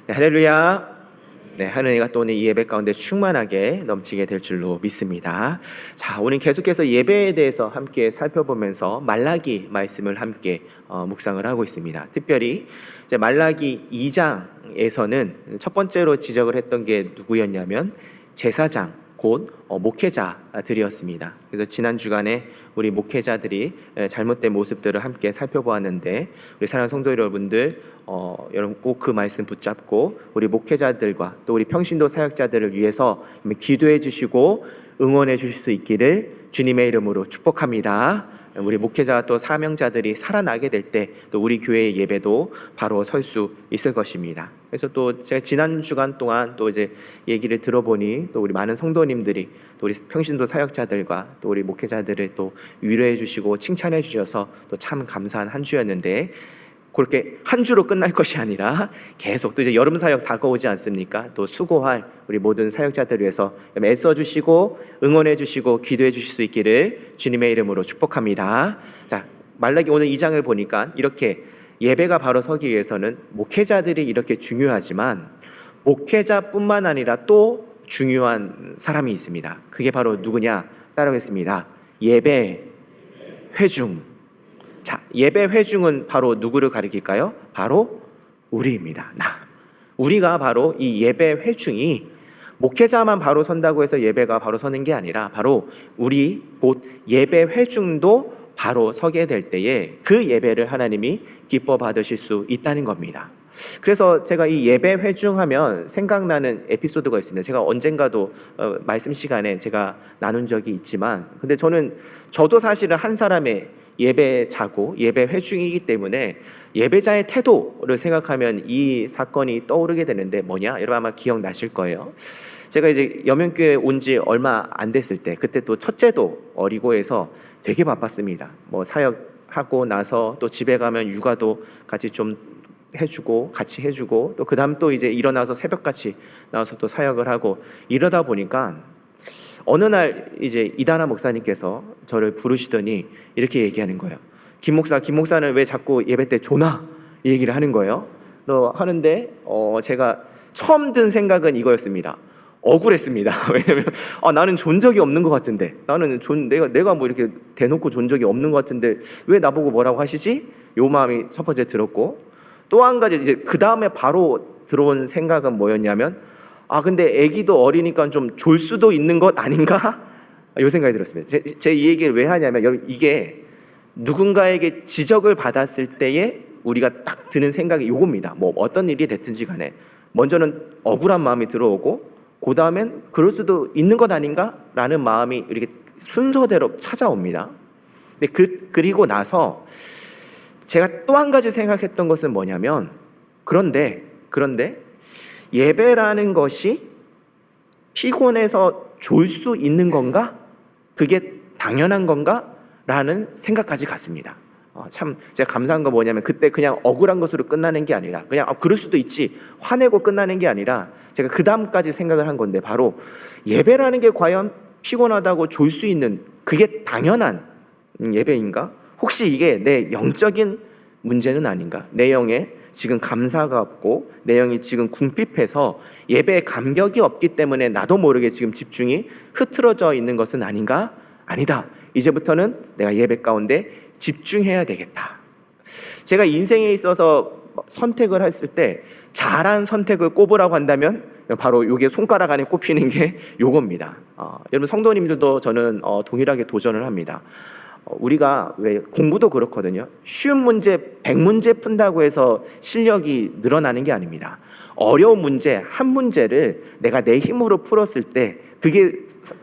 네, 할렐루야. 네, 하느님과 또 오늘 이 예배 가운데 충만하게 넘치게 될 줄로 믿습니다. 자, 오늘 계속해서 예배에 대해서 함께 살펴보면서 말라기 말씀을 함께 묵상을 하고 있습니다. 특별히 이제 말라기 2장에서는 첫 번째로 지적을 했던 게 누구였냐면 제사장 곧 목회자들이었습니다. 그래서 지난 주간에 우리 목회자들이 잘못된 모습들을 함께 살펴보았는데, 우리 사랑하는 성도 여러분들, 여러분 꼭 그 말씀 붙잡고 우리 목회자들과 또 우리 평신도 사역자들을 위해서 기도해 주시고 응원해 주실 수 있기를 주님의 이름으로 축복합니다. 우리 목회자와 또 사명자들이 살아나게 될 때 또 우리 교회의 예배도 바로 설 수 있을 것입니다. 그래서 또 제가 지난 주간 동안 또 이제 얘기를 들어보니 또 우리 많은 성도님들이 또 우리 평신도 사역자들과 또 우리 목회자들을 또 위로해 주시고 칭찬해 주셔서 또 참 감사한 한 주였는데, 그렇게 한 주로 끝날 것이 아니라 계속 또 이제 여름 사역 다가오지 않습니까? 또 수고할 우리 모든 사역자들을 위해서 애써 주시고 응원해 주시고 기도해 주실 수 있기를 주님의 이름으로 축복합니다. 자, 말라기 오늘 2장을 보니까 이렇게 예배가 바로 서기 위해서는 목회자들이 이렇게 중요하지만 목회자뿐만 아니라 또 중요한 사람이 있습니다. 그게 바로 누구냐? 따라하겠습니다. 예배 회중. 자, 예배 회중은 바로 누구를 가리킬까요? 바로 우리입니다. 우리가 바로 이 예배 회중이 목회자만 바로 선다고 해서 예배가 바로 서는 게 아니라 바로 우리 곧 예배 회중도 바로 서게 될 때에 그 예배를 하나님이 기뻐 받으실 수 있다는 겁니다. 그래서 제가 이 예배 회중하면 생각나는 에피소드가 있습니다. 제가 언젠가도 말씀 시간에 제가 나눈 적이 있지만, 근데 저도 사실은 한 사람의 예배자고 예배 회중이기 때문에 예배자의 태도를 생각하면 이 사건이 떠오르게 되는데, 뭐냐? 여러분 아마 기억나실 거예요. 제가 이제 여명교회 온 지 얼마 안 됐을 때, 그때 또 첫째도 어리고 해서 되게 바빴습니다. 뭐 사역하고 나서 또 집에 가면 육아도 같이 좀 해주고 같이 해주고, 또 그 다음 또 이제 일어나서 새벽같이 나와서 또 사역을 하고, 이러다 보니까 어느 날 이제 이다나 목사님께서 저를 부르시더니 이렇게 얘기하는 거예요. 김 목사는 왜 자꾸 예배 때 조나? 이 얘기를 하는 거예요. 하는데 제가 처음 든 생각은 이거였습니다. 억울했습니다. 왜냐면 나는 존 적이 없는 것 같은데, 내가 뭐 이렇게 대놓고 존 적이 없는 것 같은데 왜 나보고 뭐라고 하시지? 요 마음이 첫 번째 들었고, 또 한 가지 이제 그 다음에 바로 들어온 생각은 뭐였냐면, 근데 아기도 어리니까 좀 졸 수도 있는 것 아닌가? 이 생각이 들었습니다. 제 이 얘기를 왜 하냐면, 여러분 이게 누군가에게 지적을 받았을 때에 우리가 딱 드는 생각이 요겁니다. 뭐 어떤 일이 됐든지 간에 먼저는 억울한 마음이 들어오고, 그 다음엔 그럴 수도 있는 것 아닌가? 라는 마음이 이렇게 순서대로 찾아옵니다. 근데 그리고 나서 제가 또 한 가지 생각했던 것은 뭐냐면, 그런데 예배라는 것이 피곤해서 졸 수 있는 건가? 그게 당연한 건가? 라는 생각까지 갔습니다. 참 제가 감사한 건 뭐냐면, 그때 그냥 억울한 것으로 끝나는 게 아니라, 그냥 그럴 수도 있지 화내고 끝나는 게 아니라, 제가 그 다음까지 생각을 한 건데, 바로 예배라는 게 과연 피곤하다고 졸 수 있는 그게 당연한 예배인가? 혹시 이게 내 영적인 문제는 아닌가? 내 영에 지금 감사가 없고 내 영이 지금 궁핍해서 예배에 감격이 없기 때문에 나도 모르게 지금 집중이 흐트러져 있는 것은 아닌가? 아니다. 이제부터는 내가 예배 가운데 집중해야 되겠다. 제가 인생에 있어서 선택을 했을 때 잘한 선택을 꼽으라고 한다면 바로 요게 손가락 안에 꼽히는 게 요겁니다. 여러분 성도님들도 저는 동일하게 도전을 합니다. 우리가 왜 공부도 그렇거든요. 쉬운 문제 100문제 푼다고 해서 실력이 늘어나는 게 아닙니다. 어려운 문제 한 문제를 내가 내 힘으로 풀었을 때 그게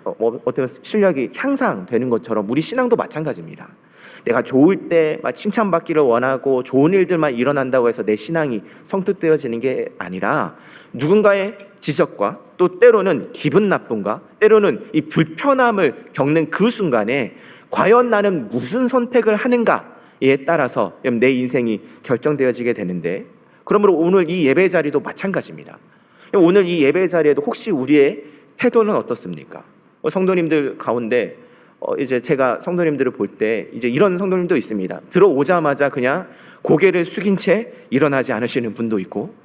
어떤 실력이 향상되는 것처럼 우리 신앙도 마찬가지입니다. 내가 좋을 때 막 칭찬받기를 원하고 좋은 일들만 일어난다고 해서 내 신앙이 성숙되어지는 게 아니라, 누군가의 지적과 또 때로는 기분 나쁨과 때로는 이 불편함을 겪는 그 순간에 과연 나는 무슨 선택을 하는가에 따라서 내 인생이 결정되어지게 되는데, 그러므로 오늘 이 예배 자리도 마찬가지입니다. 오늘 이 예배 자리에도 혹시 우리의 태도는 어떻습니까? 성도님들 가운데 이제 제가 성도님들을 볼 때 이제 이런 성도님도 있습니다. 들어오자마자 그냥 고개를 숙인 채 일어나지 않으시는 분도 있고,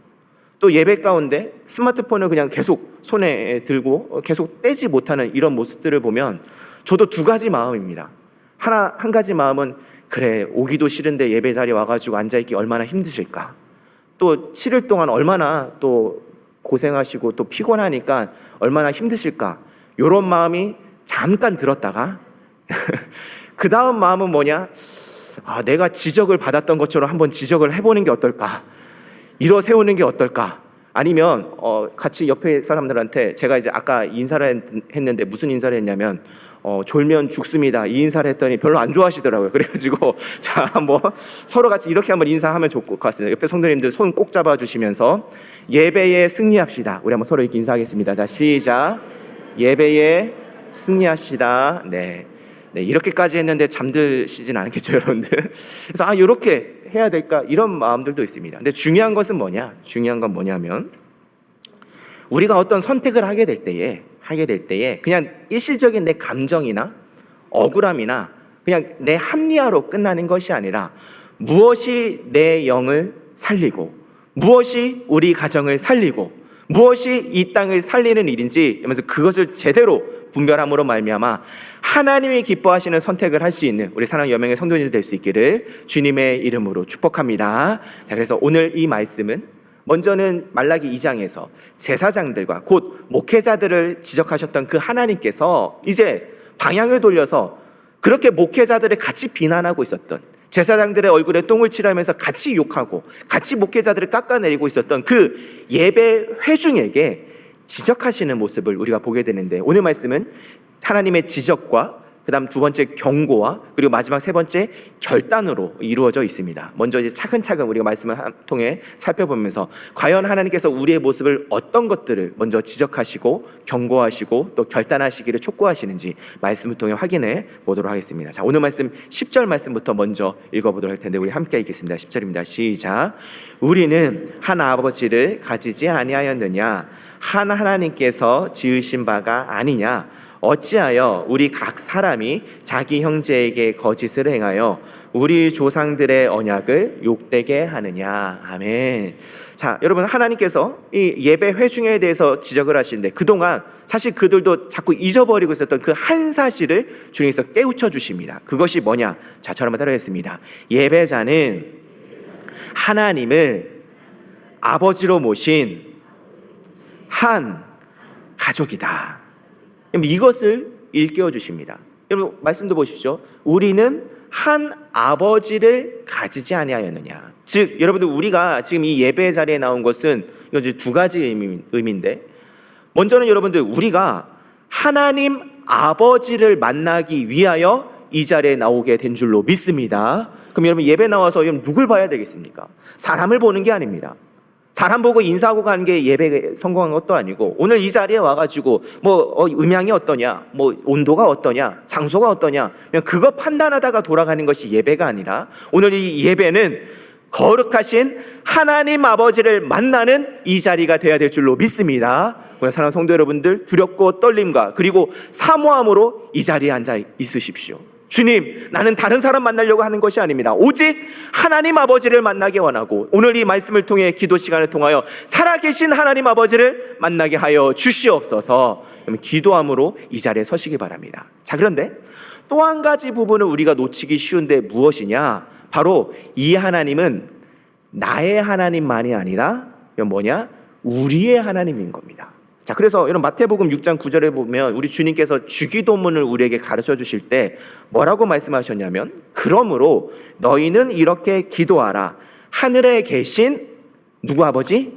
또 예배 가운데 스마트폰을 그냥 계속 손에 들고 계속 떼지 못하는 이런 모습들을 보면 저도 두 가지 마음입니다. 한 가지 마음은 그래, 오기도 싫은데 예배 자리에 와가지고 앉아있기 얼마나 힘드실까. 또 7일 동안 얼마나 또 고생하시고 또 피곤하니까 얼마나 힘드실까. 이런 마음이 잠깐 들었다가 그 다음 마음은 뭐냐? 내가 지적을 받았던 것처럼 한번 지적을 해보는 게 어떨까? 일어 세우는 게 어떨까? 아니면 같이 옆에 사람들한테 제가 이제 아까 인사를 했는데 무슨 인사를 했냐면 졸면 죽습니다. 이 인사를 했더니 별로 안 좋아하시더라고요. 그래가지고 자, 한번 서로 같이 이렇게 한번 인사하면 좋을 것 같습니다. 옆에 성도님들 손 꼭 잡아주시면서 예배에 승리합시다. 우리 한번 서로 이렇게 인사하겠습니다. 자, 시작. 예배에 승리합시다. 네. 네, 이렇게까지 했는데 잠드시진 않겠죠, 여러분들? 그래서 이렇게 해야 될까? 이런 마음들도 있습니다. 근데 중요한 것은 뭐냐? 중요한 건 뭐냐면 우리가 어떤 선택을 하게 될 때에 그냥 일시적인 내 감정이나 억울함이나 그냥 내 합리화로 끝나는 것이 아니라 무엇이 내 영을 살리고 무엇이 우리 가정을 살리고 무엇이 이 땅을 살리는 일인지 하면서 그것을 제대로 분별함으로 말미암아 하나님이 기뻐하시는 선택을 할 수 있는 우리 사랑하는 여명의 성도님들 될 수 있기를 주님의 이름으로 축복합니다. 자, 그래서 오늘 이 말씀은 먼저는 말라기 2장에서 제사장들과 곧 목회자들을 지적하셨던 그 하나님께서 이제 방향을 돌려서 그렇게 목회자들을 같이 비난하고 있었던, 제사장들의 얼굴에 똥을 칠하면서 같이 욕하고 같이 목회자들을 깎아내리고 있었던 그 예배 회중에게 지적하시는 모습을 우리가 보게 되는데, 오늘 말씀은 하나님의 지적과 그 다음 두 번째 경고와 그리고 마지막 세 번째 결단으로 이루어져 있습니다. 먼저 이제 차근차근 우리가 말씀을 통해 살펴보면서 과연 하나님께서 우리의 모습을 어떤 것들을 먼저 지적하시고 경고하시고 또 결단하시기를 촉구하시는지 말씀을 통해 확인해 보도록 하겠습니다. 자, 오늘 말씀 10절 말씀부터 먼저 읽어보도록 할 텐데 우리 함께 읽겠습니다. 10절입니다. 시작. 우리는 한 아버지를 가지지 아니하였느냐? 한 하나님께서 지으신 바가 아니냐? 어찌하여 우리 각 사람이 자기 형제에게 거짓을 행하여 우리 조상들의 언약을 욕되게 하느냐? 아멘. 자, 여러분, 하나님께서 이 예배 회중에 대해서 지적을 하시는데 그동안 사실 그들도 자꾸 잊어버리고 있었던 그 한 사실을 주님께서 깨우쳐 주십니다. 그것이 뭐냐? 자, 저를 한번 따라하겠습니다. 예배자는 하나님을 아버지로 모신 한 가족이다. 이것을 일깨워 주십니다. 여러분, 말씀도 보십시오. 우리는 한 아버지를 가지지 아니하였느냐. 즉, 여러분들, 우리가 지금 이 예배 자리에 나온 것은 이제 두 가지 의미인데, 먼저는 여러분들, 우리가 하나님 아버지를 만나기 위하여 이 자리에 나오게 된 줄로 믿습니다. 그럼 여러분, 예배 나와서 누굴 봐야 되겠습니까? 사람을 보는 게 아닙니다. 사람 보고 인사하고 가는 게 예배에 성공한 것도 아니고, 오늘 이 자리에 와가지고 음향이 어떠냐, 온도가 어떠냐, 장소가 어떠냐, 그냥 그거 판단하다가 돌아가는 것이 예배가 아니라, 오늘 이 예배는 거룩하신 하나님 아버지를 만나는 이 자리가 되어야 될 줄로 믿습니다. 사랑하는 성도 여러분들, 두렵고 떨림과 그리고 사모함으로 이 자리에 앉아 있으십시오. 주님, 나는 다른 사람 만나려고 하는 것이 아닙니다. 오직 하나님 아버지를 만나게 원하고, 오늘 이 말씀을 통해 기도 시간을 통하여 살아계신 하나님 아버지를 만나게 하여 주시옵소서. 기도함으로 이 자리에 서시기 바랍니다. 자, 그런데 또 한 가지 부분을 우리가 놓치기 쉬운데 무엇이냐? 바로 이 하나님은 나의 하나님만이 아니라 뭐냐? 우리의 하나님인 겁니다. 자, 그래서 여러분, 마태복음 6장 9절에 보면 우리 주님께서 주기도문을 우리에게 가르쳐 주실 때 뭐라고 말씀하셨냐면, 그러므로 너희는 이렇게 기도하라. 하늘에 계신 누구 아버지?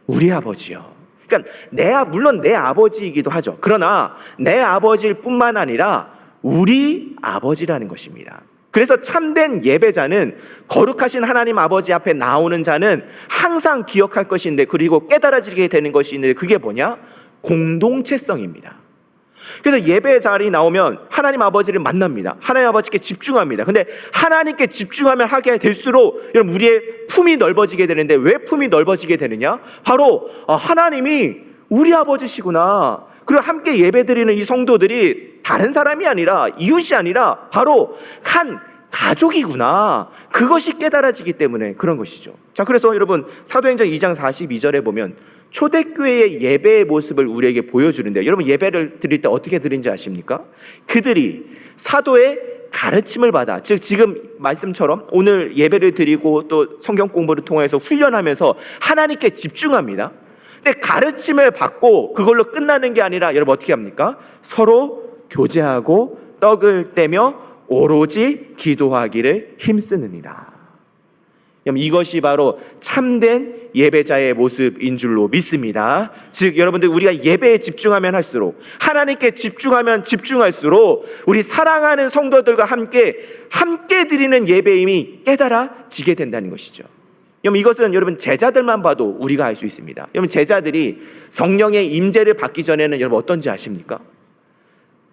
우리 아버지요. 그러니까 물론 내 아버지이기도 하죠. 그러나 내 아버지일 뿐만 아니라 우리 아버지라는 것입니다. 그래서 참된 예배자는, 거룩하신 하나님 아버지 앞에 나오는 자는 항상 기억할 것인데, 그리고 깨달아지게 되는 것이 있는데, 그게 뭐냐? 공동체성입니다. 그래서 예배 자리에 나오면 하나님 아버지를 만납니다. 하나님 아버지께 집중합니다. 근데 하나님께 집중하면 하게 될수록 여러분, 우리의 품이 넓어지게 되는데, 왜 품이 넓어지게 되느냐? 바로 하나님이 우리 아버지시구나. 그리고 함께 예배드리는 이 성도들이 다른 사람이 아니라, 이웃이 아니라 바로 한 가족이구나. 그것이 깨달아지기 때문에 그런 것이죠. 자, 그래서 여러분 사도행전 2장 42절에 보면 초대교회의 예배의 모습을 우리에게 보여주는데요. 여러분 예배를 드릴 때 어떻게 드린지 아십니까? 그들이 사도의 가르침을 받아, 즉 지금 말씀처럼 오늘 예배를 드리고 또 성경 공부를 통해서 훈련하면서 하나님께 집중합니다. 근데 가르침을 받고 그걸로 끝나는 게 아니라 여러분 어떻게 합니까? 서로 교제하고 떡을 떼며 오로지 기도하기를 힘쓰느니라. 이것이 바로 참된 예배자의 모습인 줄로 믿습니다. 즉 여러분들 우리가 예배에 집중하면 할수록, 하나님께 집중하면 집중할수록 우리 사랑하는 성도들과 함께 드리는 예배임이 깨달아지게 된다는 것이죠. 이것은 여러분 제자들만 봐도 우리가 알 수 있습니다. 여러분 제자들이 성령의 임재를 받기 전에는 여러분 어떤지 아십니까?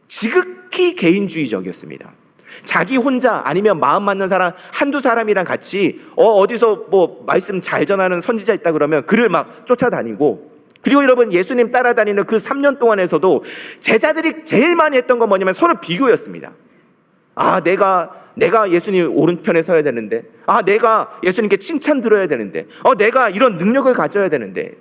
지극히 개인주의적이었습니다. 자기 혼자 아니면 마음 맞는 사람 한두 사람이랑 같이 어디서 뭐 말씀 잘 전하는 선지자 있다 그러면 그를 막 쫓아다니고, 그리고 여러분 예수님 따라다니는 그 3년 동안에서도 제자들이 제일 많이 했던 건 뭐냐면 서로 비교였습니다. 내가 예수님 오른편에 서야 되는데, 내가 예수님께 칭찬 들어야 되는데, 내가 이런 능력을 가져야 되는데.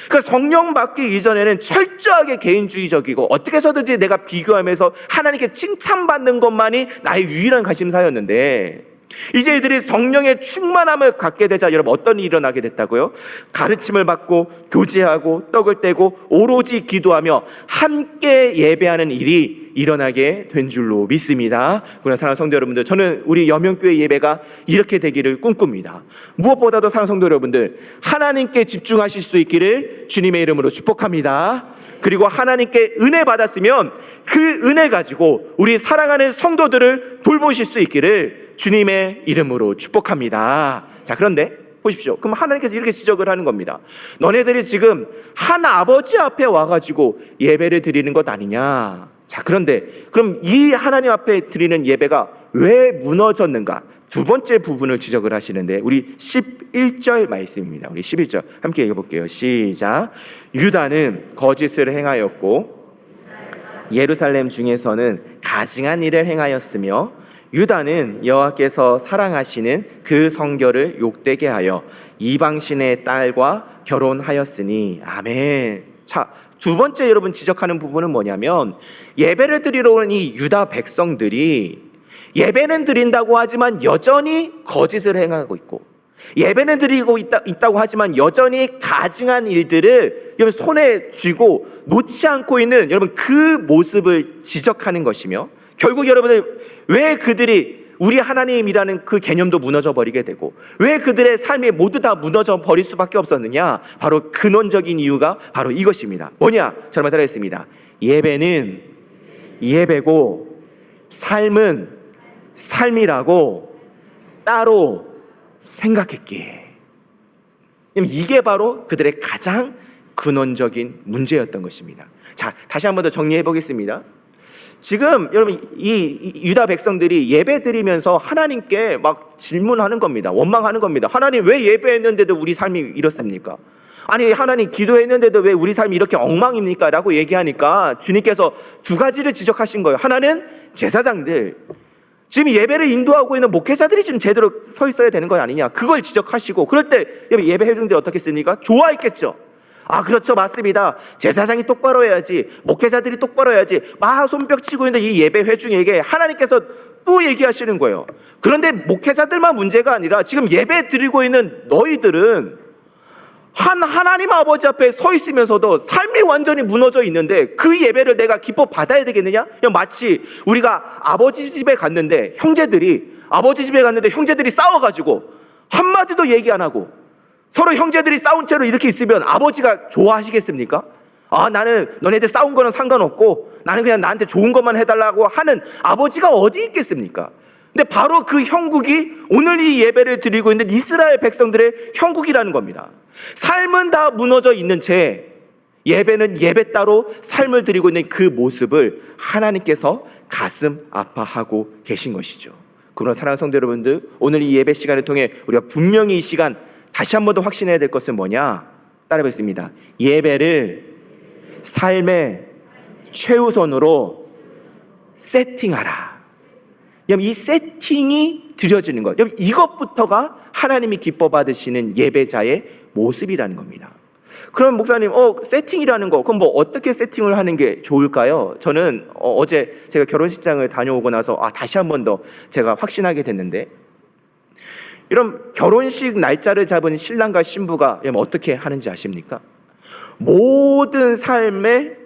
그러니까 성령 받기 이전에는 철저하게 개인주의적이고 어떻게 해서든지 내가 비교하면서 하나님께 칭찬받는 것만이 나의 유일한 관심사였는데, 이제 이들이 성령의 충만함을 갖게 되자 여러분 어떤 일이 일어나게 됐다고요? 가르침을 받고 교제하고 떡을 떼고 오로지 기도하며 함께 예배하는 일이 일어나게 된 줄로 믿습니다. 그러나 사랑하는 성도 여러분들, 저는 우리 여명교회 예배가 이렇게 되기를 꿈꿉니다. 무엇보다도 사랑하는 성도 여러분들, 하나님께 집중하실 수 있기를 주님의 이름으로 축복합니다. 그리고 하나님께 은혜 받았으면 그 은혜 가지고 우리 사랑하는 성도들을 돌보실 수 있기를 주님의 이름으로 축복합니다. 자, 그런데 보십시오. 그럼 하나님께서 이렇게 지적을 하는 겁니다. 너네들이 지금 한 아버지 앞에 와가지고 예배를 드리는 것 아니냐. 자, 그런데 그럼 이 하나님 앞에 드리는 예배가 왜 무너졌는가? 두 번째 부분을 지적을 하시는데 우리 11절 말씀입니다. 우리 11절 함께 읽어볼게요. 시작. 유다는 거짓을 행하였고 예루살렘 중에서는 가증한 일을 행하였으며 유다는 여호와께서 사랑하시는 그 성결을 욕되게 하여 이방신의 딸과 결혼하였으니. 아멘. 자, 두 번째 여러분 지적하는 부분은 뭐냐면, 예배를 드리러 오는 이 유다 백성들이 예배는 드린다고 하지만 여전히 거짓을 행하고 있고, 예배는 드리고 있다고 하지만 여전히 가증한 일들을 여러분 손에 쥐고 놓지 않고 있는 여러분 그 모습을 지적하는 것이며, 결국 여러분들 왜 그들이 우리 하나님이라는 그 개념도 무너져 버리게 되고 왜 그들의 삶이 모두 다 무너져 버릴 수밖에 없었느냐? 바로 근원적인 이유가 바로 이것입니다. 뭐냐? 저를 따라했습니다. 예배는 예배고 삶은 삶이라고 따로 생각했기에. 이게 바로 그들의 가장 근원적인 문제였던 것입니다. 자, 다시 한 번 더 정리해 보겠습니다. 지금 여러분 이 유다 백성들이 예배 드리면서 하나님께 막 질문하는 겁니다. 원망하는 겁니다. 하나님 왜 예배했는데도 우리 삶이 이렇습니까? 아니 하나님 기도했는데도 왜 우리 삶이 이렇게 엉망입니까? 라고 얘기하니까 주님께서 두 가지를 지적하신 거예요. 하나는 제사장들, 지금 예배를 인도하고 있는 목회자들이 지금 제대로 서 있어야 되는 건 아니냐, 그걸 지적하시고, 그럴 때 예배해 중들 어떻겠습니까? 좋아했겠죠. 그렇죠, 맞습니다. 제사장이 똑바로 해야지, 목회자들이 똑바로 해야지, 손뼉 치고 있는 이 예배 회중에게 하나님께서 또 얘기하시는 거예요. 그런데 목회자들만 문제가 아니라 지금 예배 드리고 있는 너희들은 하나님 아버지 앞에 서 있으면서도 삶이 완전히 무너져 있는데 그 예배를 내가 기뻐 받아야 되겠느냐? 마치 우리가 아버지 집에 갔는데 형제들이 싸워가지고 한마디도 얘기 안 하고 서로 형제들이 싸운 채로 이렇게 있으면 아버지가 좋아하시겠습니까? 나는 너네들 싸운 거는 상관없고 나는 그냥 나한테 좋은 것만 해달라고 하는 아버지가 어디 있겠습니까? 근데 바로 그 형국이 오늘 이 예배를 드리고 있는 이스라엘 백성들의 형국이라는 겁니다. 삶은 다 무너져 있는 채 예배는 예배 따로 삶을 드리고 있는 그 모습을 하나님께서 가슴 아파하고 계신 것이죠. 그러나 사랑하는 성도 여러분들, 오늘 이 예배 시간을 통해 우리가 분명히 이 시간 다시 한 번 더 확신해야 될 것은 뭐냐? 따라해보겠습니다. 예배를 삶의 최우선으로 세팅하라. 여러분 이 세팅이 드려지는 것, 여러분 이것부터가 하나님이 기뻐 받으시는 예배자의 모습이라는 겁니다. 그럼 목사님, 세팅이라는 거, 그럼 뭐 어떻게 세팅을 하는 게 좋을까요? 저는 어제 제가 결혼식장을 다녀오고 나서 다시 한 번 더 제가 확신하게 됐는데, 이런 결혼식 날짜를 잡은 신랑과 신부가 어떻게 하는지 아십니까? 모든 삶의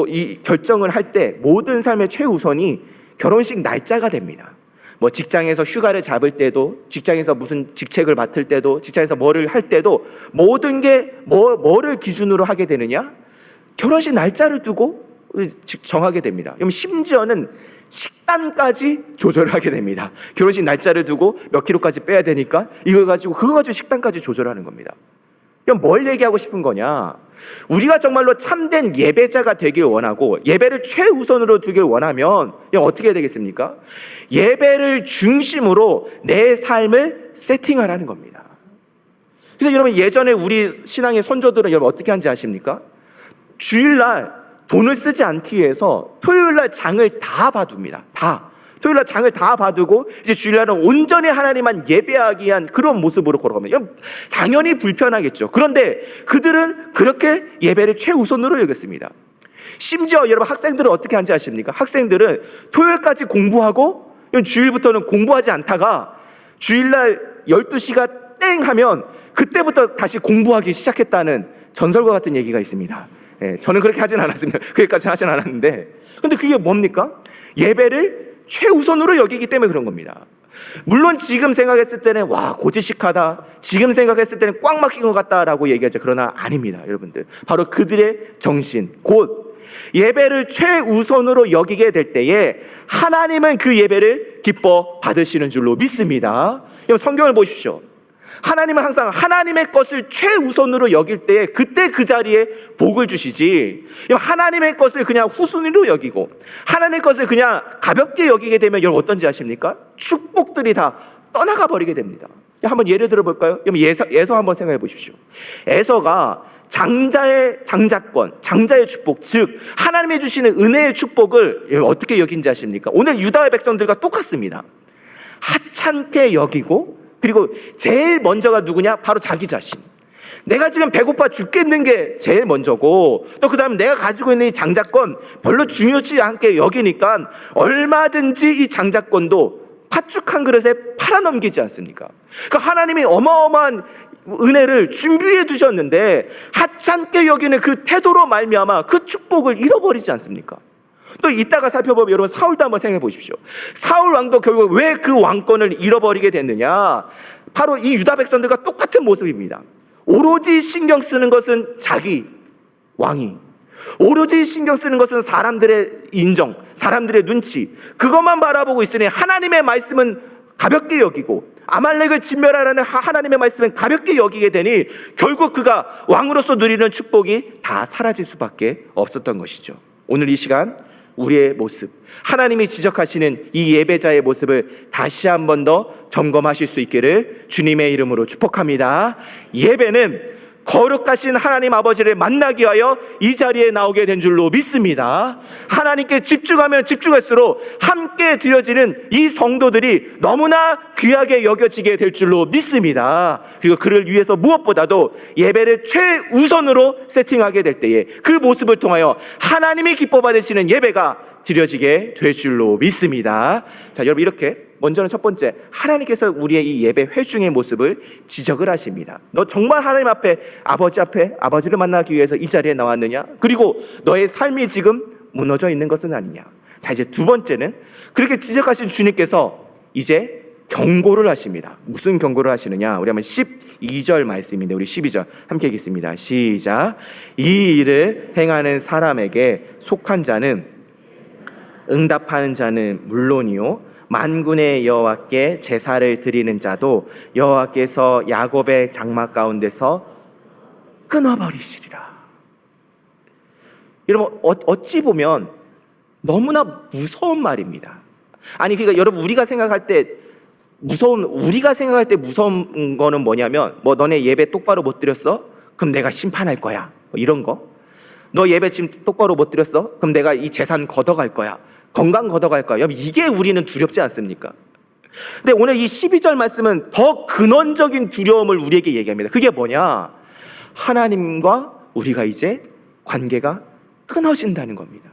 이 결정을 할 때 모든 삶의 최우선이 결혼식 날짜가 됩니다. 직장에서 휴가를 잡을 때도, 직장에서 무슨 직책을 맡을 때도, 직장에서 뭐를 할 때도 모든 게 뭐를 기준으로 하게 되느냐? 결혼식 날짜를 두고 정하게 됩니다. 그럼 심지어는 식단까지 조절을 하게 됩니다. 결혼식 날짜를 두고 몇 킬로까지 빼야 되니까 그거 가지고 식단까지 조절하는 겁니다. 그럼 뭘 얘기하고 싶은 거냐? 우리가 정말로 참된 예배자가 되길 원하고 예배를 최우선으로 두길 원하면 어떻게 해야 되겠습니까? 예배를 중심으로 내 삶을 세팅하라는 겁니다. 그래서 여러분, 예전에 우리 신앙의 선조들은 여러분 어떻게 하는지 아십니까? 주일날 돈을 쓰지 않기 위해서 토요일날 장을 다 봐둡니다. 토요일날 장을 다 봐두고 이제 주일날은 온전히 하나님만 예배하기 위한 그런 모습으로 걸어갑니다. 당연히 불편하겠죠. 그런데 그들은 그렇게 예배를 최우선으로 여겼습니다. 심지어 여러분, 학생들은 어떻게 하는지 아십니까? 학생들은 토요일까지 공부하고 주일부터는 공부하지 않다가 주일날 12시가 땡 하면 그때부터 다시 공부하기 시작했다는 전설과 같은 얘기가 있습니다. 저는 그렇게 하진 않았습니다. 그게까지 하진 않았는데, 근데 그게 뭡니까? 예배를 최우선으로 여기기 때문에 그런 겁니다. 물론 지금 생각했을 때는 고지식하다, 지금 생각했을 때는 꽉 막힌 것 같다라고 얘기하죠. 그러나 아닙니다, 여러분들. 바로 그들의 정신, 곧 예배를 최우선으로 여기게 될 때에 하나님은 그 예배를 기뻐 받으시는 줄로 믿습니다. 성경을 보십시오. 하나님은 항상 하나님의 것을 최우선으로 여길 때에 그때 그 자리에 복을 주시지, 하나님의 것을 그냥 후순위로 여기고 하나님의 것을 그냥 가볍게 여기게 되면 여러분 어떤지 아십니까? 축복들이 다 떠나가 버리게 됩니다. 한번 예를 들어 볼까요? 에서 한번 생각해 보십시오. 에서가 장자의 장자권, 장자의 축복, 즉 하나님이 주시는 은혜의 축복을 어떻게 여긴지 아십니까? 오늘 유다의 백성들과 똑같습니다. 하찮게 여기고, 그리고 제일 먼저가 누구냐? 바로 자기 자신. 내가 지금 배고파 죽겠는 게 제일 먼저고, 또 그 다음에 내가 가지고 있는 이 장자권 별로 중요치 않게 여기니까 얼마든지 이 장자권도 팥죽 한 그릇에 팔아넘기지 않습니까? 그러니까 하나님이 어마어마한 은혜를 준비해 두셨는데 하찮게 여기는 그 태도로 말미암아 그 축복을 잃어버리지 않습니까? 또 이따가 살펴보면 여러분, 사울도 한번 생각해 보십시오. 사울 왕도 결국 왜 그 왕권을 잃어버리게 됐느냐? 바로 이 유다 백성들과 똑같은 모습입니다. 오로지 신경 쓰는 것은 자기 왕이, 오로지 신경 쓰는 것은 사람들의 인정, 사람들의 눈치, 그것만 바라보고 있으니 하나님의 말씀은 가볍게 여기고 아말렉을 진멸하라는 하나님의 말씀은 가볍게 여기게 되니 결국 그가 왕으로서 누리는 축복이 다 사라질 수밖에 없었던 것이죠. 오늘 이 시간 우리의 모습, 하나님이 지적하시는 이 예배자의 모습을 다시 한 번 더 점검하실 수 있기를 주님의 이름으로 축복합니다. 예배는 거룩하신 하나님 아버지를 만나기 위하여 이 자리에 나오게 된 줄로 믿습니다. 하나님께 집중하면 집중할수록 함께 드려지는 이 성도들이 너무나 귀하게 여겨지게 될 줄로 믿습니다. 그리고 그를 위해서 무엇보다도 예배를 최우선으로 세팅하게 될 때에 그 모습을 통하여 하나님이 기뻐 받으시는 예배가 드려지게 될 줄로 믿습니다. 자, 여러분, 이렇게 먼저는 첫 번째, 하나님께서 우리의 이 예배 회중의 모습을 지적을 하십니다. 너 정말 하나님 앞에 아버지를 만나기 위해서 이 자리에 나왔느냐? 그리고 너의 삶이 지금 무너져 있는 것은 아니냐? 자, 이제 두 번째는 그렇게 지적하신 주님께서 이제 경고를 하십니다. 무슨 경고를 하시느냐? 우리 한번 12절 말씀인데, 우리 12절 함께 읽겠습니다. 시작. 이 일을 행하는 사람에게 속한 자는, 응답하는 자는 물론이요 만군의 여호와께 제사를 드리는 자도 여호와께서 야곱의 장막 가운데서 끊어버리시리라. 여러분, 어찌 보면 너무나 무서운 말입니다. 아니, 그러니까 여러분, 우리가 생각할 때 무서운 거는 뭐냐면, 너네 예배 똑바로 못 드렸어? 그럼 내가 심판할 거야, 이런 거. 너 예배 지금 똑바로 못 드렸어? 그럼 내가 이 재산 걷어갈 거야. 건강 걷어갈까? 여러분, 이게 우리는 두렵지 않습니까? 근데 오늘 이 12절 말씀은 더 근원적인 두려움을 우리에게 얘기합니다. 그게 뭐냐? 하나님과 우리가 이제 관계가 끊어진다는 겁니다.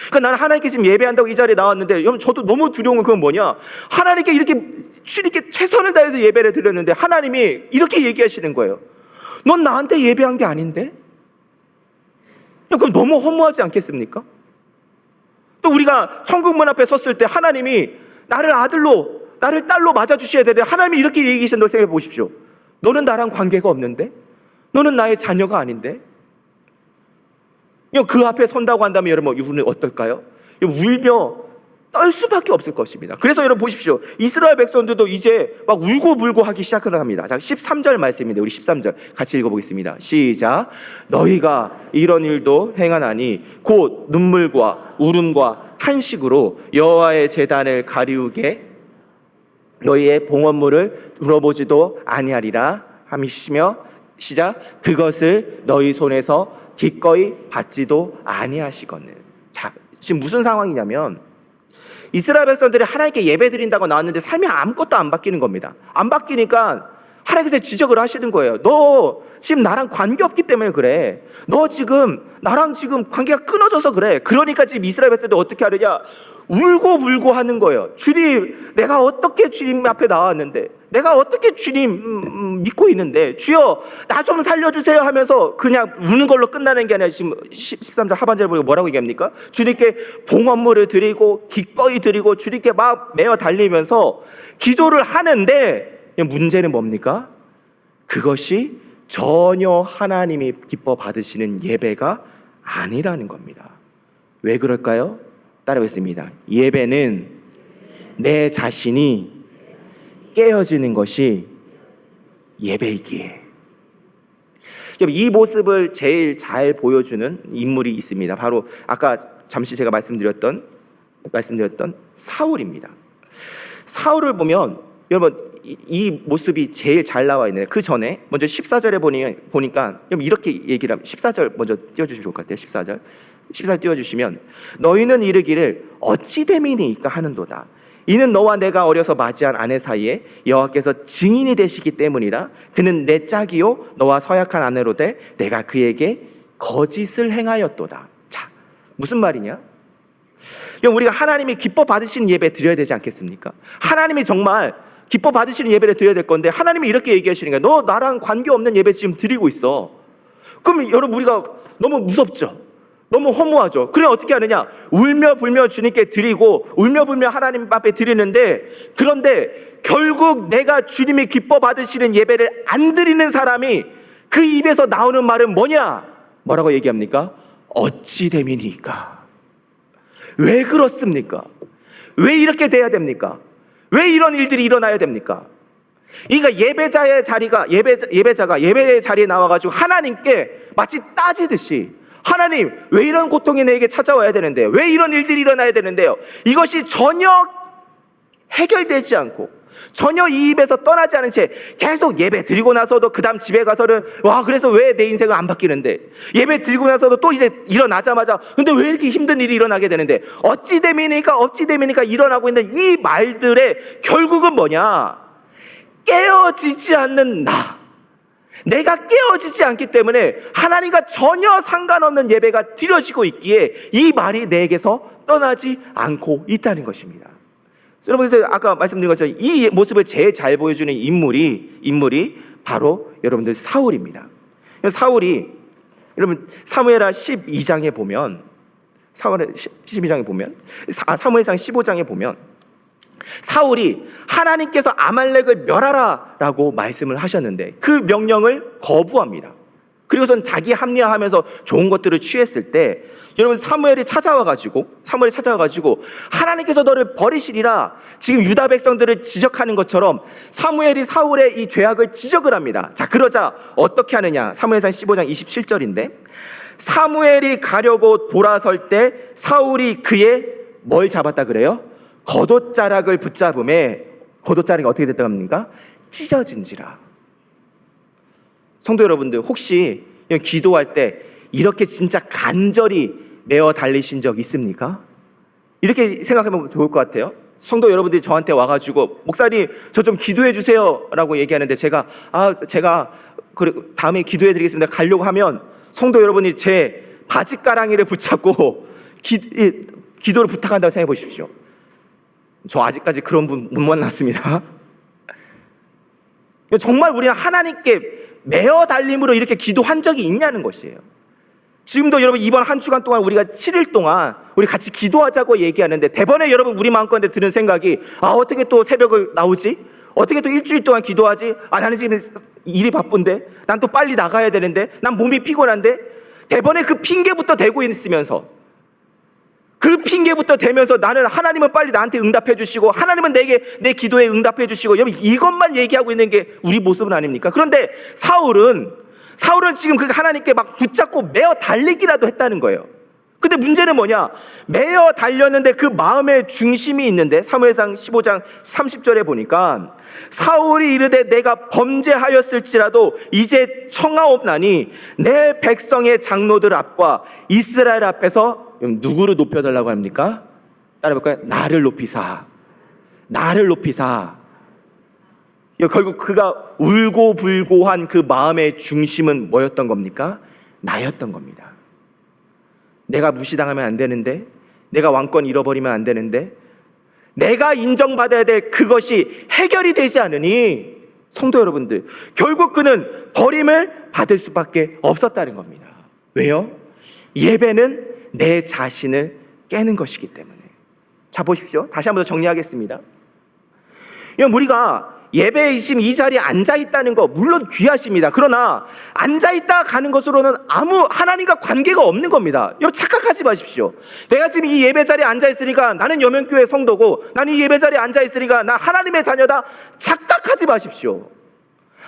그러니까 나는 하나님께 지금 예배한다고 이 자리에 나왔는데, 여러분, 저도 너무 두려운 건 그건 뭐냐? 하나님께 이렇게 최선을 다해서 예배를 드렸는데 하나님이 이렇게 얘기하시는 거예요. 넌 나한테 예배한 게 아닌데? 그럼 너무 허무하지 않겠습니까? 또 우리가 천국문 앞에 섰을 때 하나님이 나를 아들로, 나를 딸로 맞아주셔야 되는데 하나님이 이렇게 얘기하신다고 생각해 보십시오. 너는 나랑 관계가 없는데? 너는 나의 자녀가 아닌데? 그 앞에 선다고 한다면 여러분, 이분은 어떨까요? 울며 떨 수밖에 없을 것입니다. 그래서 여러분 보십시오. 이스라엘 백성들도 이제 막 울고불고 하기 시작을 합니다. 자, 13절 말씀인데 우리 13절 같이 읽어보겠습니다. 시작. 너희가 이런 일도 행하나니 곧 눈물과 울음과 탄식으로 여호와의 제단을 가리우게 너희의 봉헌물을 물어보지도 아니하리라 하시며, 시작. 그것을 너희 손에서 기꺼이 받지도 아니하시거늘. 자, 지금 무슨 상황이냐면 이스라엘 백성들이 하나님께 예배 드린다고 나왔는데 삶이 아무것도 안 바뀌는 겁니다. 안 바뀌니까 하나님께서 지적을 하시는 거예요. 너 지금 나랑 관계 없기 때문에 그래. 너 지금 나랑 지금 관계가 끊어져서 그래. 그러니까 지금 이스라엘 백성들이 어떻게 하느냐? 울고불고 하는 거예요. 주님, 내가 어떻게 주님 앞에 나왔는데, 내가 어떻게 주님 믿고 있는데, 주여 나 좀 살려주세요 하면서 그냥 우는 걸로 끝나는 게 아니라 지금 13절 하반절에 보니까 뭐라고 얘기합니까? 주님께 봉헌물을 드리고 기꺼이 드리고 주님께 막 매어 달리면서 기도를 하는데, 문제는 뭡니까? 그것이 전혀 하나님이 기뻐 받으시는 예배가 아니라는 겁니다. 왜 그럴까요? 따라하겠습니다. 예배는 내 자신이 깨어지는 것이 예배이기에. 이 모습을 제일 잘 보여주는 인물이 있습니다. 바로 아까 잠시 제가 말씀드렸던 사울입니다. 사울을 보면 여러분 이 모습이 제일 잘 나와 있네요. 그 전에 먼저 14절에 보니까 이렇게 얘기를 하면, 14절 먼저 띄워주시면 좋을 것 같아요. 14절 띄워주시면, 너희는 이르기를 어찌 됨이니까 하는도다. 이는 너와 내가 어려서 맞이한 아내 사이에 여호와께서 증인이 되시기 때문이라. 그는 내 짝이요 너와 서약한 아내로되 내가 그에게 거짓을 행하였도다. 자, 무슨 말이냐? 우리가 하나님이 기뻐 받으시는 예배 드려야 되지 않겠습니까? 하나님이 정말 기뻐 받으시는 예배를 드려야 될 건데 하나님이 이렇게 얘기하시는 거예요. 너 나랑 관계없는 예배 지금 드리고 있어. 그럼 여러분, 우리가 너무 무섭죠? 너무 허무하죠? 그래 어떻게 하느냐? 울며 불며 주님께 드리고 울며 불며 하나님 앞에 드리는데, 그런데 결국 내가 주님이 기뻐 받으시는 예배를 안 드리는 사람이 그 입에서 나오는 말은 뭐냐? 뭐라고 얘기합니까? 어찌 됨이니까. 왜 그렇습니까? 왜 이렇게 돼야 됩니까? 왜 이런 일들이 일어나야 됩니까? 그러니까 예배자의 자리가 예배자가 예배의 자리에 나와가지고 하나님께 마치 따지듯이, 하나님 왜 이런 고통이 내게 찾아와야 되는데, 왜 이런 일들이 일어나야 되는데요? 이것이 전혀 해결되지 않고 전혀 이 입에서 떠나지 않은 채 계속 예배 드리고 나서도 그 다음 집에 가서는 와, 그래서 왜 내 인생은 안 바뀌는데, 예배 드리고 나서도 또 이제 일어나자마자 근데 왜 이렇게 힘든 일이 일어나게 되는데, 어찌 됨이니까 일어나고 있는 이 말들의 결국은 뭐냐? 깨어지지 않는 내가 깨어지지 않기 때문에 하나님과 전혀 상관없는 예배가 드려지고 있기에 이 말이 내게서 떠나지 않고 있다는 것입니다. 여러분, 그래서 아까 말씀드린 것처럼 이 모습을 제일 잘 보여주는 인물이 바로 여러분들 사울입니다. 사울이 여러분 사무엘하 12장에 보면, 사무엘상 15장에 보면 사울이 하나님께서 아말렉을 멸하라라고 말씀을 하셨는데 그 명령을 거부합니다. 그리고선 자기 합리화하면서 좋은 것들을 취했을 때 여러분 사무엘이 찾아와가지고 하나님께서 너를 버리시리라 지금 유다 백성들을 지적하는 것처럼 사무엘이 사울의 이 죄악을 지적을 합니다. 자, 그러자 어떻게 하느냐? 사무엘상 15장 27절인데, 사무엘이 가려고 돌아설 때 사울이 그의 뭘 잡았다 그래요? 겉옷자락을 붙잡음에, 겉옷자락이 어떻게 됐다고 합니까? 찢어진지라. 성도 여러분들, 혹시 기도할 때 이렇게 진짜 간절히 매어 달리신 적 있습니까? 이렇게 생각하면 좋을 것 같아요. 성도 여러분들이 저한테 와가지고 목사님 저 좀 기도해 주세요 라고 얘기하는데 제가 다음에 기도해 드리겠습니다 가려고 하면 성도 여러분이 제 바지가랑이를 붙잡고 기도를 부탁한다고 생각해 보십시오. 저 아직까지 그런 분 못 만났습니다. 정말 우리는 하나님께 매어 달림으로 이렇게 기도한 적이 있냐는 것이에요. 지금도 여러분 이번 한 주간 동안 우리가 7일 동안 우리 같이 기도하자고 얘기하는데 대번에 여러분 우리 마음가운데 드는 생각이 어떻게 또 새벽을 나오지? 어떻게 또 일주일 동안 기도하지? 나는 지금 일이 바쁜데 난 또 빨리 나가야 되는데 난 몸이 피곤한데 대번에 그 핑계부터 대고 있으면서 그 핑계부터 대면서 나는 하나님은 빨리 나한테 응답해 주시고 하나님은 내게 내 기도에 응답해 주시고 여러분 이것만 얘기하고 있는 게 우리 모습은 아닙니까? 그런데 사울은 지금 그 하나님께 막 붙잡고 매어 달리기라도 했다는 거예요. 근데 문제는 뭐냐? 매어 달렸는데 그 마음의 중심이 있는데 사무엘상 15장 30절에 보니까 사울이 이르되 내가 범죄하였을지라도 이제 청하옵나니 내 백성의 장로들 앞과 이스라엘 앞에서 누구를 높여달라고 합니까? 따라볼까요? 나를 높이사. 결국 그가 울고불고한 그 마음의 중심은 뭐였던 겁니까? 나였던 겁니다. 내가 무시당하면 안 되는데, 내가 왕권 잃어버리면 안 되는데, 내가 인정받아야 될 그것이 해결이 되지 않으니 성도 여러분들 결국 그는 버림을 받을 수밖에 없었다는 겁니다. 왜요? 예배는 내 자신을 깨는 것이기 때문에. 자 보십시오. 다시 한번 더 정리하겠습니다. 우리가 예배에 지금 이 자리에 앉아있다는 거 물론 귀하십니다. 그러나 앉아있다 가는 것으로는 아무 하나님과 관계가 없는 겁니다. 여러분 착각하지 마십시오. 내가 지금 이 예배 자리에 앉아있으니까 나는 여명교회 성도고 나는 이 예배 자리에 앉아있으니까 나 하나님의 자녀다. 착각하지 마십시오.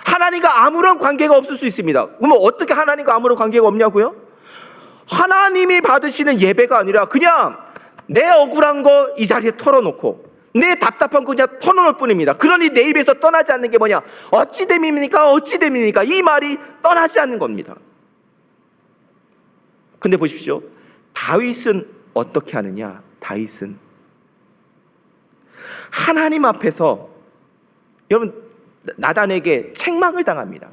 하나님과 아무런 관계가 없을 수 있습니다. 그러면 어떻게 하나님과 아무런 관계가 없냐고요? 하나님이 받으시는 예배가 아니라 그냥 내 억울한 거 이 자리에 털어놓고 내 답답한 거 그냥 터놓을 뿐입니다. 그러니 내 입에서 떠나지 않는 게 뭐냐? 어찌 됨입니까? 이 말이 떠나지 않는 겁니다. 근데 보십시오. 다윗은 어떻게 하느냐? 다윗은 하나님 앞에서 여러분 나단에게 책망을 당합니다.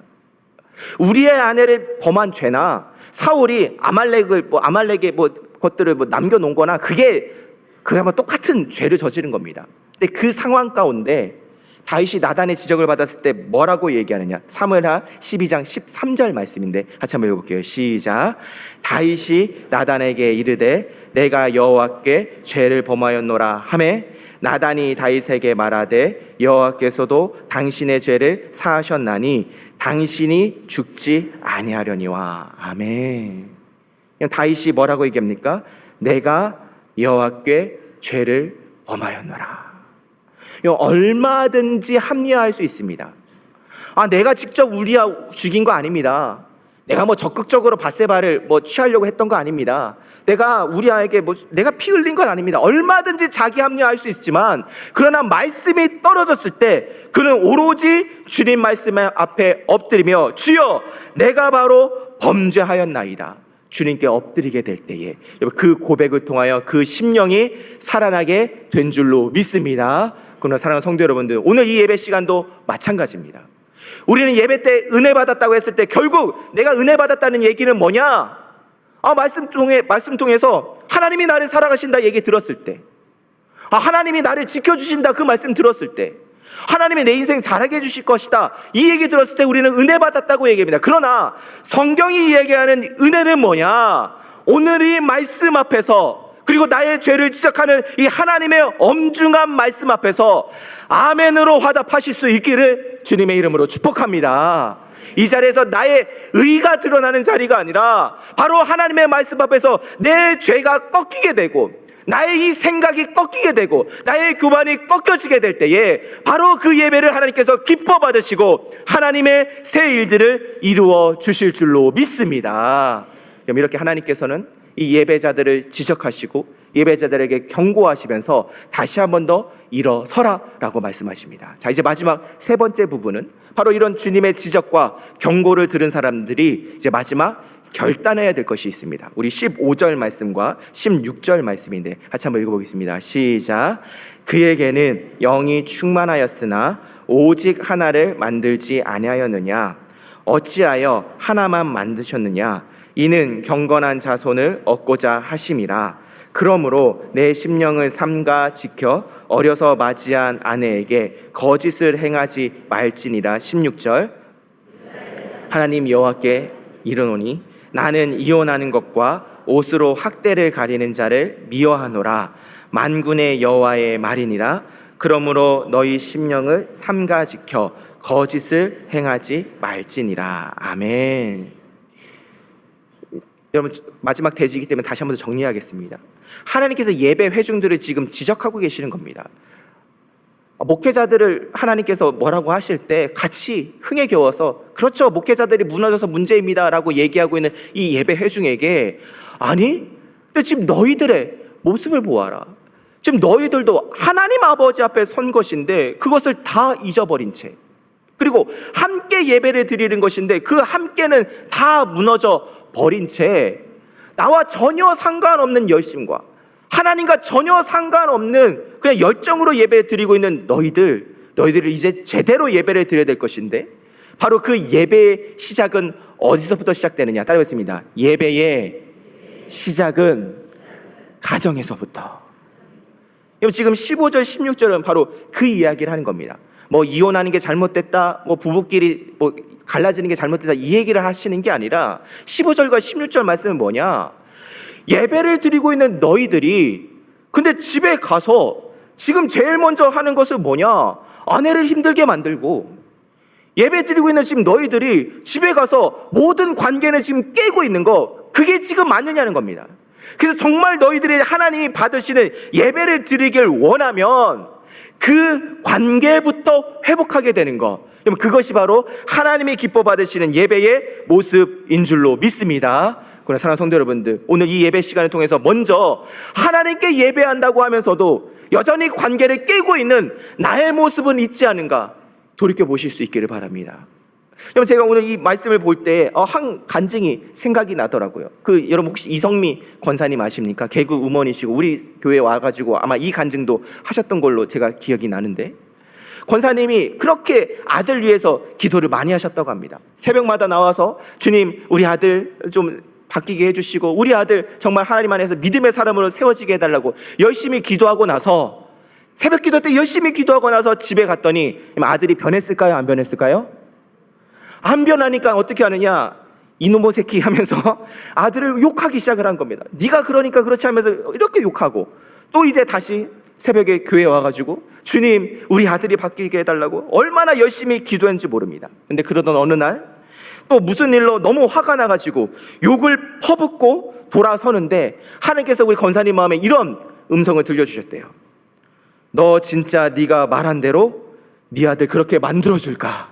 우리의 아내를 범한 죄나 사울이 아말렉의 것들을 남겨놓은 거나 그게 똑같은 죄를 저지른 겁니다. 근데 그 상황 가운데 다윗이 나단의 지적을 받았을 때 뭐라고 얘기하느냐? 사무엘하 12장 13절 말씀인데 같이 한번 읽어볼게요. 시작. 다윗이 나단에게 이르되 내가 여호와께 죄를 범하였노라 하매 나단이 다윗에게 말하되 여호와께서도 당신의 죄를 사하셨나니 당신이 죽지 아니하려니와. 아멘. 다윗이 뭐라고 얘기합니까? 내가 여호와께 죄를 범하였노라. 얼마든지 합리화할 수 있습니다. 내가 직접 우리아 죽인 거 아닙니다. 내가 적극적으로 밧세바를 취하려고 했던 거 아닙니다. 내가 우리아에게 내가 피 흘린 건 아닙니다. 얼마든지 자기 합리화할 수 있지만 그러나 말씀이 떨어졌을 때 그는 오로지 주님 말씀 앞에 엎드리며 주여 내가 바로 범죄하였나이다. 주님께 엎드리게 될 때에 그 고백을 통하여 그 심령이 살아나게 된 줄로 믿습니다. 그러나 사랑하는 성도 여러분들, 오늘 이 예배 시간도 마찬가지입니다. 우리는 예배 때 은혜 받았다고 했을 때 결국 내가 은혜 받았다는 얘기는 뭐냐? 말씀 통해서 하나님이 나를 살아가신다 얘기 들었을 때, 하나님이 나를 지켜주신다 그 말씀 들었을 때, 하나님이 내 인생 잘하게 해주실 것이다 이 얘기 들었을 때 우리는 은혜 받았다고 얘기합니다. 그러나 성경이 얘기하는 은혜는 뭐냐? 오늘 이 말씀 앞에서 그리고 나의 죄를 지적하는 이 하나님의 엄중한 말씀 앞에서 아멘으로 화답하실 수 있기를 주님의 이름으로 축복합니다. 이 자리에서 나의 의가 드러나는 자리가 아니라 바로 하나님의 말씀 앞에서 내 죄가 꺾이게 되고 나의 이 생각이 꺾이게 되고 나의 교만이 꺾여지게 될 때에 바로 그 예배를 하나님께서 기뻐 받으시고 하나님의 새 일들을 이루어 주실 줄로 믿습니다. 그럼 이렇게 하나님께서는 이 예배자들을 지적하시고 예배자들에게 경고하시면서 다시 한 번 더 일어서라 라고 말씀하십니다. 자, 이제 마지막 세 번째 부분은 바로 이런 주님의 지적과 경고를 들은 사람들이 이제 마지막 결단해야 될 것이 있습니다. 우리 15절 말씀과 16절 말씀인데 같이 한번 읽어보겠습니다. 시작. 그에게는 영이 충만하였으나 오직 하나를 만들지 아니하였느냐? 어찌하여 하나만 만드셨느냐? 이는 경건한 자손을 얻고자 하심이라. 그러므로 내 심령을 삼가 지켜 어려서 맞이한 아내에게 거짓을 행하지 말지니라. 16절. 하나님 여호와께 이르노니 나는 이혼하는 것과 옷으로 학대를 가리는 자를 미워하노라. 만군의 여호와의 말이니라. 그러므로 너희 심령을 삼가 지켜 거짓을 행하지 말지니라. 아멘. 여러분, 마지막 대지이기 때문에 다시 한번 더 정리하겠습니다. 하나님께서 예배 회중들을 지금 지적하고 계시는 겁니다. 목회자들을 하나님께서 뭐라고 하실 때 같이 흥에 겨워서 그렇죠, 목회자들이 무너져서 문제입니다 라고 얘기하고 있는 이 예배 회중에게, 아니 근데 지금 너희들의 모습을 보아라. 지금 너희들도 하나님 아버지 앞에 선 것인데 그것을 다 잊어버린 채, 그리고 함께 예배를 드리는 것인데 그 함께는 다 무너져 버린 채 나와 전혀 상관없는 열심과 하나님과 전혀 상관없는 그냥 열정으로 예배 드리고 있는 너희들을 이제 제대로 예배를 드려야 될 것인데, 바로 그 예배의 시작은 어디서부터 시작되느냐? 따라하겠습니다. 예배의 시작은 가정에서부터. 지금 15절 16절은 바로 그 이야기를 하는 겁니다. 뭐 이혼하는 게 잘못됐다, 뭐 부부끼리 뭐 갈라지는 게 잘못됐다, 이 얘기를 하시는 게 아니라 15절과 16절 말씀은 뭐냐? 예배를 드리고 있는 너희들이 근데 집에 가서 지금 제일 먼저 하는 것은 뭐냐? 아내를 힘들게 만들고, 예배 드리고 있는 지금 너희들이 집에 가서 모든 관계는 지금 깨고 있는 거, 그게 지금 맞느냐는 겁니다. 그래서 정말 너희들이 하나님이 받으시는 예배를 드리길 원하면 그 관계부터 회복하게 되는 거, 그것이 바로 하나님이 기뻐 받으시는 예배의 모습인 줄로 믿습니다. 그러나 사랑하는 성도 여러분들, 오늘 이 예배 시간을 통해서 먼저 하나님께 예배한다고 하면서도 여전히 관계를 깨고 있는 나의 모습은 있지 않은가 돌이켜 보실 수 있기를 바랍니다. 여러분, 제가 오늘 이 말씀을 볼 때 한 간증이 생각이 나더라고요. 여러분 혹시 이성미 권사님 아십니까? 개그 우먼이시고 우리 교회에 와가지고 아마 이 간증도 하셨던 걸로 제가 기억이 나는데, 권사님이 그렇게 아들 위해서 기도를 많이 하셨다고 합니다. 새벽마다 나와서 주님, 우리 아들 좀 바뀌게 해주시고 우리 아들 정말 하나님 안에서 믿음의 사람으로 세워지게 해달라고 열심히 기도하고 나서, 새벽 기도 때 열심히 기도하고 나서 집에 갔더니 아들이 변했을까요? 안 변했을까요? 안 변하니까 어떻게 하느냐? 이놈의 새끼 하면서 아들을 욕하기 시작을 한 겁니다. 네가 그러니까 그렇지 하면서 이렇게 욕하고, 또 이제 다시 새벽에 교회에 와가지고 주님, 우리 아들이 바뀌게 해달라고 얼마나 열심히 기도했는지 모릅니다. 근데 그러던 어느 날 또 무슨 일로 너무 화가 나가지고 욕을 퍼붓고 돌아서는데 하나님께서 우리 권사님 마음에 이런 음성을 들려주셨대요. 너 진짜 네가 말한 대로 네 아들 그렇게 만들어줄까?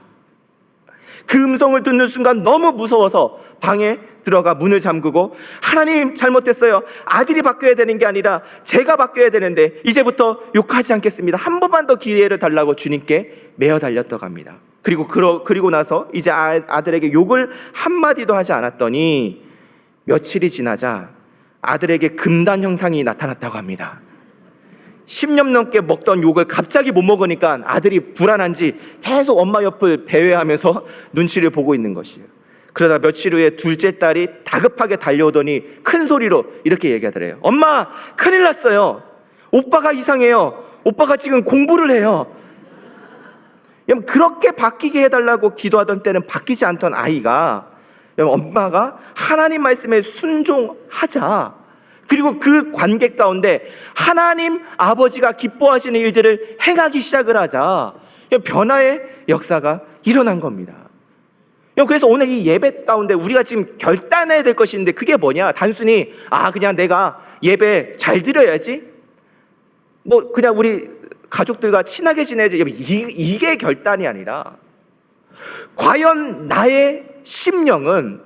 그 음성을 듣는 순간 너무 무서워서 방에 들어가 문을 잠그고, 하나님 잘못됐어요. 아들이 바뀌어야 되는 게 아니라 제가 바뀌어야 되는데 이제부터 욕하지 않겠습니다. 한 번만 더 기회를 달라고 주님께 매어 달렸다고 합니다. 그리고 나서 이제 아들에게 욕을 한마디도 하지 않았더니 며칠이 지나자 아들에게 금단 형상이 나타났다고 합니다. 10년 넘게 먹던 욕을 갑자기 못 먹으니까 아들이 불안한지 계속 엄마 옆을 배회하면서 눈치를 보고 있는 것이에요. 그러다 며칠 후에 둘째 딸이 다급하게 달려오더니 큰 소리로 이렇게 얘기하더래요. 엄마, 큰일 났어요. 오빠가 이상해요. 오빠가 지금 공부를 해요. 그렇게 바뀌게 해달라고 기도하던 때는 바뀌지 않던 아이가, 엄마가 하나님 말씀에 순종하자, 그리고 그 관계 가운데 하나님 아버지가 기뻐하시는 일들을 행하기 시작을 하자, 변화의 역사가 일어난 겁니다. 그래서 오늘 이 예배 가운데 우리가 지금 결단해야 될 것이 있는데, 그게 뭐냐? 단순히 그냥 내가 예배 잘 드려야지, 뭐 그냥 우리 가족들과 친하게 지내지, 이게 결단이 아니라, 과연 나의 심령은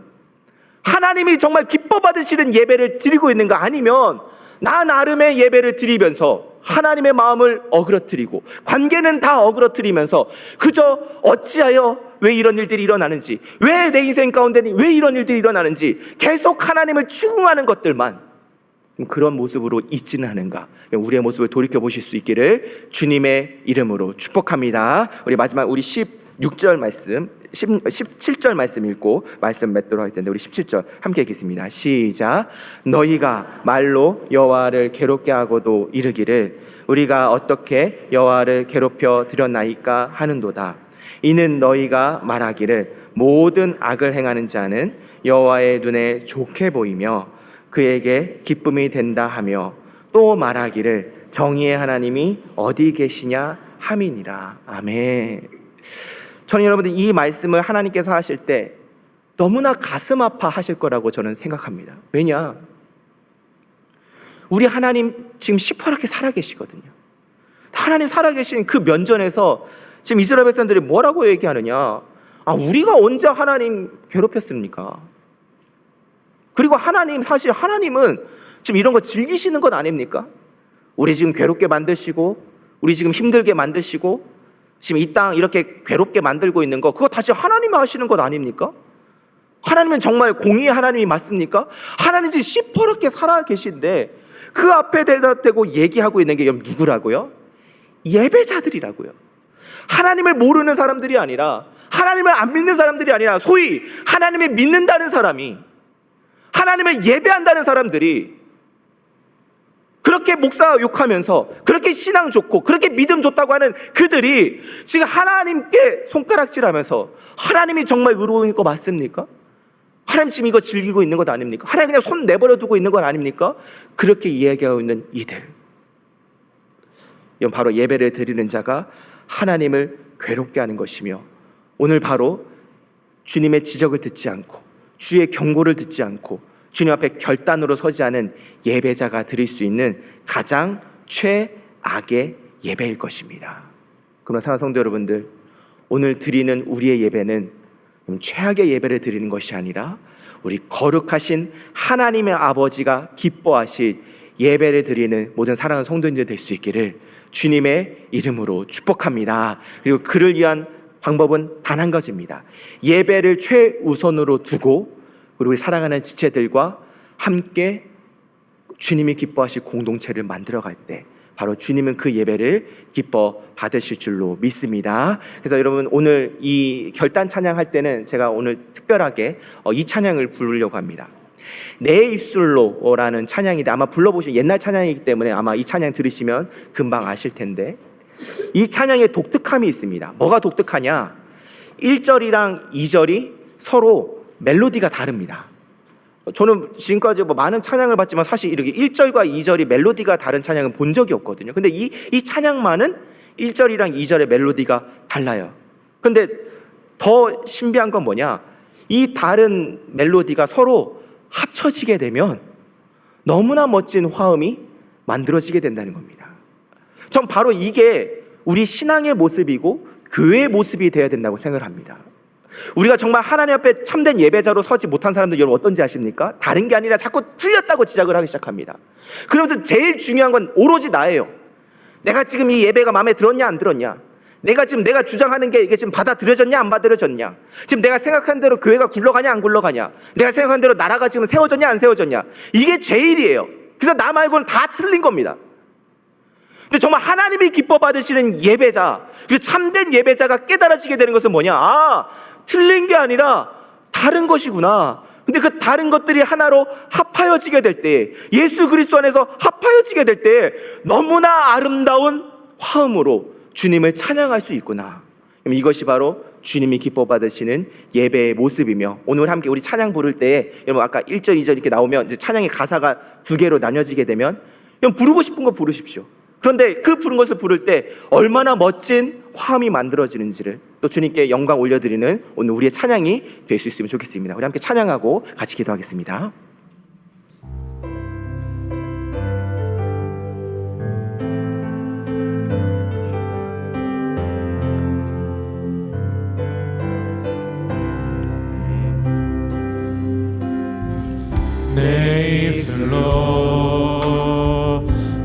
하나님이 정말 기뻐 받으시는 예배를 드리고 있는가, 아니면 나 나름의 예배를 드리면서 하나님의 마음을 어그러뜨리고 관계는 다 어그러뜨리면서 그저 어찌하여 왜 이런 일들이 일어나는지, 왜 내 인생 가운데는 왜 이런 일들이 일어나는지 계속 하나님을 추궁하는 것들만 그런 모습으로 있지는 않은가, 우리의 모습을 돌이켜보실 수 있기를 주님의 이름으로 축복합니다. 우리 마지막 우리 16절 말씀 17절 말씀 읽고 말씀 맺도록 할 텐데, 우리 17절 함께 읽겠습니다. 시작. 너희가 말로 여호와를 괴롭게 하고도 이르기를 우리가 어떻게 여호와를 괴롭혀 드렸나이까 하는도다. 이는 너희가 말하기를 모든 악을 행하는 자는 여호와의 눈에 좋게 보이며 그에게 기쁨이 된다 하며, 또 말하기를 정의의 하나님이 어디 계시냐 함이니라. 아멘. 저는 여러분들 이 말씀을 하나님께서 하실 때 너무나 가슴 아파 하실 거라고 저는 생각합니다. 왜냐? 우리 하나님 지금 시퍼렇게 살아계시거든요. 하나님 살아계신 그 면전에서 지금 이스라엘 백성들이 뭐라고 얘기하느냐? 우리가 언제 하나님 괴롭혔습니까? 그리고 하나님, 사실 하나님은 지금 이런 거 즐기시는 것 아닙니까? 우리 지금 괴롭게 만드시고, 우리 지금 힘들게 만드시고, 지금 이 땅 이렇게 괴롭게 만들고 있는 거, 그거 다 지금 하나님이 하시는 것 아닙니까? 하나님은 정말 공의의 하나님이 맞습니까? 하나님이 지금 시퍼렇게 살아 계신데 그 앞에 대답되고 얘기하고 있는 게 누구라고요? 예배자들이라고요. 하나님을 모르는 사람들이 아니라, 하나님을 안 믿는 사람들이 아니라, 소위 하나님을 믿는다는 사람이, 하나님을 예배한다는 사람들이 그렇게 목사 욕하면서 그렇게 신앙 좋고 그렇게 믿음 좋다고 하는 그들이 지금 하나님께 손가락질하면서 하나님이 정말 의로운 거 맞습니까? 하나님 지금 이거 즐기고 있는 것 아닙니까? 하나님 그냥 손 내버려 두고 있는 건 아닙니까? 그렇게 이야기하고 있는 이들, 이건 바로 예배를 드리는 자가 하나님을 괴롭게 하는 것이며, 오늘 바로 주님의 지적을 듣지 않고 주의 경고를 듣지 않고 주님 앞에 결단으로 서지 않은 예배자가 드릴 수 있는 가장 최악의 예배일 것입니다. 그러나 사랑하는 성도 여러분들, 오늘 드리는 우리의 예배는 최악의 예배를 드리는 것이 아니라 우리 거룩하신 하나님의 아버지가 기뻐하실 예배를 드리는 모든 사랑하는 성도님들 될 수 있기를 주님의 이름으로 축복합니다. 그리고 그를 위한 방법은 단 한 가지입니다. 예배를 최우선으로 두고 우리 사랑하는 지체들과 함께 주님이 기뻐하실 공동체를 만들어갈 때 바로 주님은 그 예배를 기뻐 받으실 줄로 믿습니다. 그래서 여러분, 오늘 이 결단 찬양할 때는 제가 오늘 특별하게 이 찬양을 부르려고 합니다. 내 입술로라는 찬양인데, 아마 불러보신 옛날 찬양이기 때문에 아마 이 찬양 들으시면 금방 아실 텐데, 이 찬양에 독특함이 있습니다. 뭐가 독특하냐? 1절이랑 2절이 서로 멜로디가 다릅니다. 저는 지금까지 많은 찬양을 봤지만 사실 이렇게 1절과 2절이 멜로디가 다른 찬양은 본 적이 없거든요. 근데 이 찬양만은 1절이랑 2절의 멜로디가 달라요. 근데 더 신비한 건 뭐냐? 이 다른 멜로디가 서로 합쳐지게 되면 너무나 멋진 화음이 만들어지게 된다는 겁니다. 전 바로 이게 우리 신앙의 모습이고 교회의 모습이 되어야 된다고 생각을 합니다. 우리가 정말 하나님 앞에 참된 예배자로 서지 못한 사람들 여러분 어떤지 아십니까? 다른 게 아니라 자꾸 틀렸다고 지적을 하기 시작합니다. 그러면서 제일 중요한 건 오로지 나예요. 내가 지금 이 예배가 마음에 들었냐 안 들었냐, 내가 주장하는 게 이게 지금 받아들여졌냐 안 받아들여졌냐, 지금 내가 생각한 대로 교회가 굴러가냐 안 굴러가냐, 내가 생각한 대로 나라가 지금 세워졌냐 안 세워졌냐, 이게 제일이에요. 그래서 나 말고는 다 틀린 겁니다. 근데 정말 하나님이 기뻐 받으시는 예배자, 그 참된 예배자가 깨달아지게 되는 것은 뭐냐? 틀린 게 아니라 다른 것이구나. 근데 그 다른 것들이 하나로 합하여지게 될 때, 예수 그리스도 안에서 합하여지게 될 때 너무나 아름다운 화음으로 주님을 찬양할 수 있구나. 이것이 바로 주님이 기뻐 받으시는 예배의 모습이며, 오늘 함께 우리 찬양 부를 때 여러분 아까 1절 2절 이렇게 나오면 이제 찬양의 가사가 두 개로 나뉘어지게 되면 여러분 부르고 싶은 거 부르십시오. 그런데 그 부른 것을 부를 때 얼마나 멋진 화음이 만들어지는지를 또 주님께 영광 올려드리는 오늘 우리의 찬양이 될 수 있으면 좋겠습니다. 우리 함께 찬양하고 같이 기도하겠습니다. 내 입술로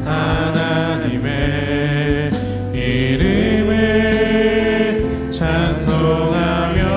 하나님의 이름을 찬송하며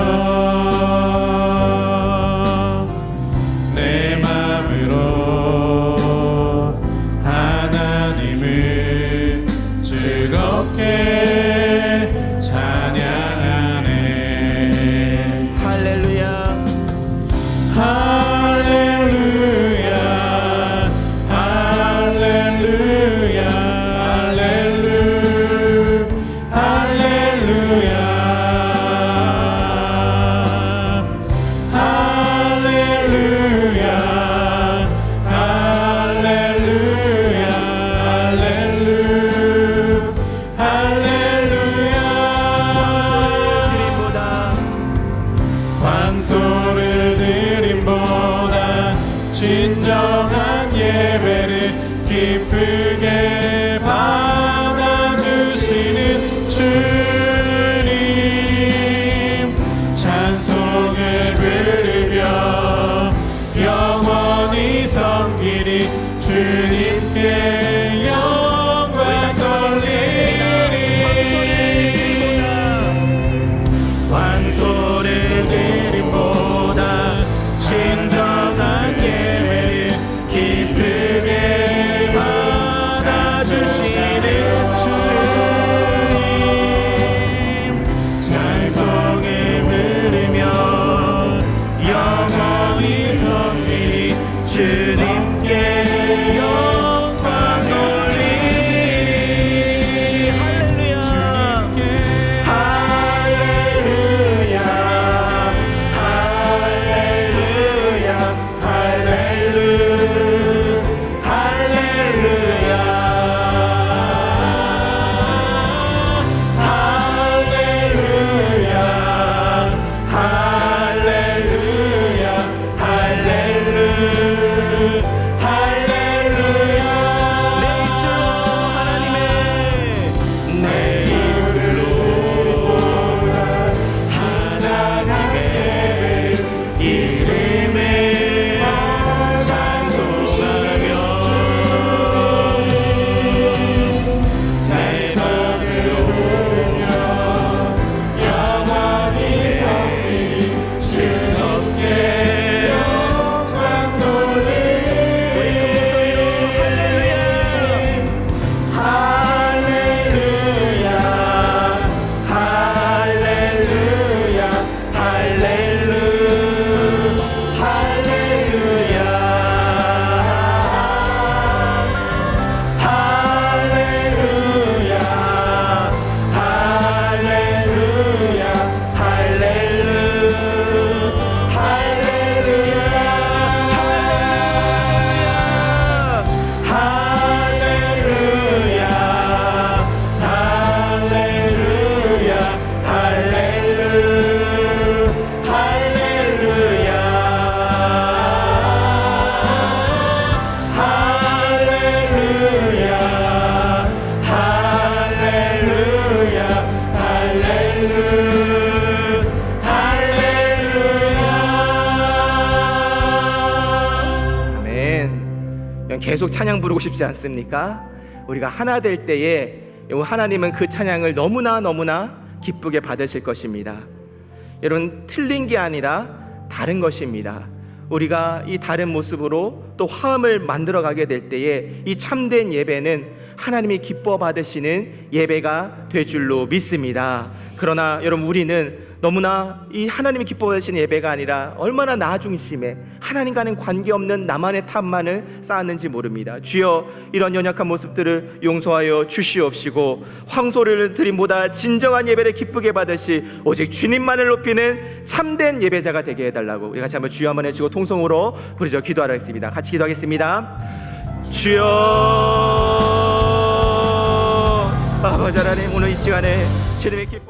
황소를 드림보다 진정한 예배를 기쁘게 받아주시는 주님, 찬송을 부르며 영원히 섬기리. 주님께 영광 돌리리. 황소를 드림보다 진정한 예배를 기쁘게 받아주시는 주님, 찬송을 부르며 영원히 섬기리. 주님께 영광 돌리리. 주님께 할렐루야, 할렐루야, 할렐루야, 할렐루야, 할렐루야, 할렐루야, 할렐루야. 내 입술로 하나님의 이름을 찬송하며 내 입술로 영원히 섬기리. 즐겁게 영광 돌리리. 할렐루야, 할렐루야, 할렐루야, 할렐루야, 할렐루야, 아멘. 계속 찬양 부르고 싶지 않습니까? 우리가 하나 될 때에 하나님은 그 찬양을 너무나 기쁘게 받으실 것입니다. 여러분, 틀린 게 아니라 다른 것입니다. 우리가 이 다른 모습으로 또 화음을 만들어가게 될 때에 이 참된 예배는 하나님이 기뻐 받으시는 예배가 될 줄로 믿습니다. 그러나 여러분, 우리는 너무나 이 하나님이 기뻐하시는 예배가 아니라 얼마나 나 중심에 하나님과는 관계없는 나만의 탐만을 쌓았는지 모릅니다. 주여, 이런 연약한 모습들을 용서하여 주시옵시고 황소를 드림보다 진정한 예배를 기쁘게 받으시 오직 주님만을 높이는 참된 예배자가 되게 해달라고 우리 같이 한번 주여 한번 해주고 통성으로 부르짖어 기도하겠습니다. 같이 기도하겠습니다. 주여, 아버지 하나님, 오늘 이 시간에 주님의 기뻐